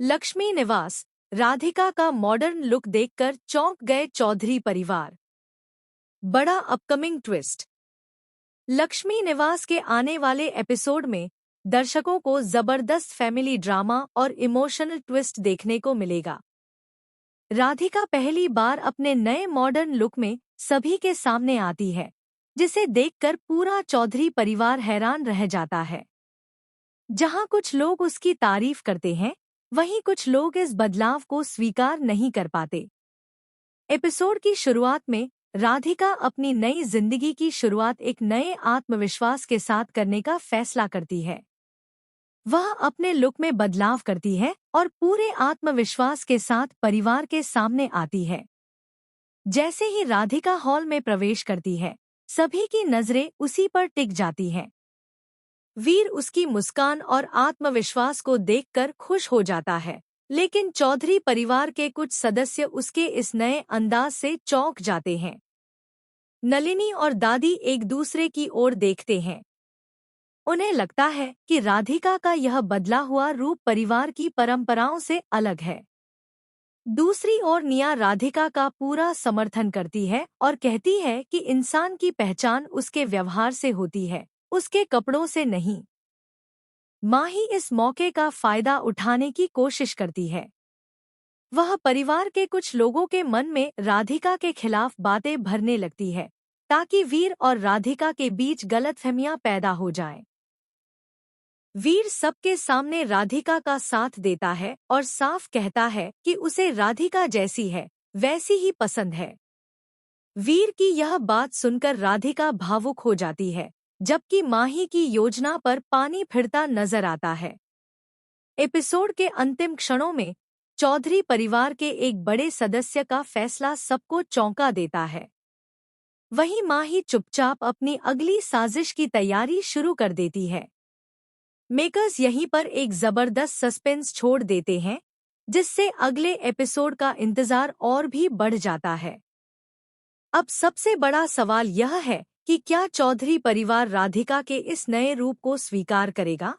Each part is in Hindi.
लक्ष्मी निवास, राधिका का मॉडर्न लुक देखकर चौंक गए चौधरी परिवार। बड़ा अपकमिंग ट्विस्ट। लक्ष्मी निवास के आने वाले एपिसोड में दर्शकों को जबरदस्त फैमिली ड्रामा और इमोशनल ट्विस्ट देखने को मिलेगा। राधिका पहली बार अपने नए मॉडर्न लुक में सभी के सामने आती है, जिसे देखकर पूरा चौधरी परिवार हैरान रह जाता है। जहां कुछ लोग उसकी तारीफ करते हैं, वहीं कुछ लोग इस बदलाव को स्वीकार नहीं कर पाते। एपिसोड की शुरुआत में राधिका अपनी नई जिंदगी की शुरुआत एक नए आत्मविश्वास के साथ करने का फैसला करती है। वह अपने लुक में बदलाव करती है और पूरे आत्मविश्वास के साथ परिवार के सामने आती है। जैसे ही राधिका हॉल में प्रवेश करती है, सभी की नजरें उसी पर टिक जाती हैं। वीर उसकी मुस्कान और आत्मविश्वास को देखकर खुश हो जाता है, लेकिन चौधरी परिवार के कुछ सदस्य उसके इस नए अंदाज से चौंक जाते हैं। नलिनी और दादी एक दूसरे की ओर देखते हैं। उन्हें लगता है कि राधिका का यह बदला हुआ रूप परिवार की परंपराओं से अलग है। दूसरी ओर निया राधिका का पूरा समर्थन करती है और कहती है कि इंसान की पहचान उसके व्यवहार से होती है, उसके कपड़ों से नहीं। माही इस मौके का फायदा उठाने की कोशिश करती है। वह परिवार के कुछ लोगों के मन में राधिका के खिलाफ बातें भरने लगती है, ताकि वीर और राधिका के बीच गलतफहमियां पैदा हो जाएं। वीर सबके सामने राधिका का साथ देता है और साफ कहता है कि उसे राधिका जैसी है वैसी ही पसंद है। वीर की यह बात सुनकर राधिका भावुक हो जाती है, जबकि माही की योजना पर पानी फिरता नजर आता है। एपिसोड के अंतिम क्षणों में चौधरी परिवार के एक बड़े सदस्य का फैसला सबको चौंका देता है। वहीं माही चुपचाप अपनी अगली साजिश की तैयारी शुरू कर देती है। मेकर्स यहीं पर एक जबरदस्त सस्पेंस छोड़ देते हैं, जिससे अगले एपिसोड का इंतजार और भी बढ़ जाता है। अब सबसे बड़ा सवाल यह है कि क्या चौधरी परिवार राधिका के इस नए रूप को स्वीकार करेगा?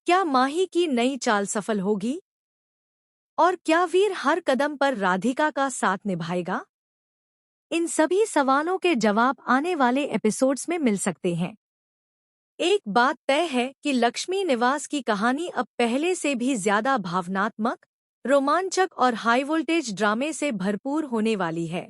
क्या माही की नई चाल सफल होगी? और क्या वीर हर कदम पर राधिका का साथ निभाएगा? इन सभी सवालों के जवाब आने वाले एपिसोड्स में मिल सकते हैं। एक बात तय है कि लक्ष्मी निवास की कहानी अब पहले से भी ज्यादा भावनात्मक, रोमांचक और हाई वोल्टेज ड्रामे से भरपूर होने वाली है।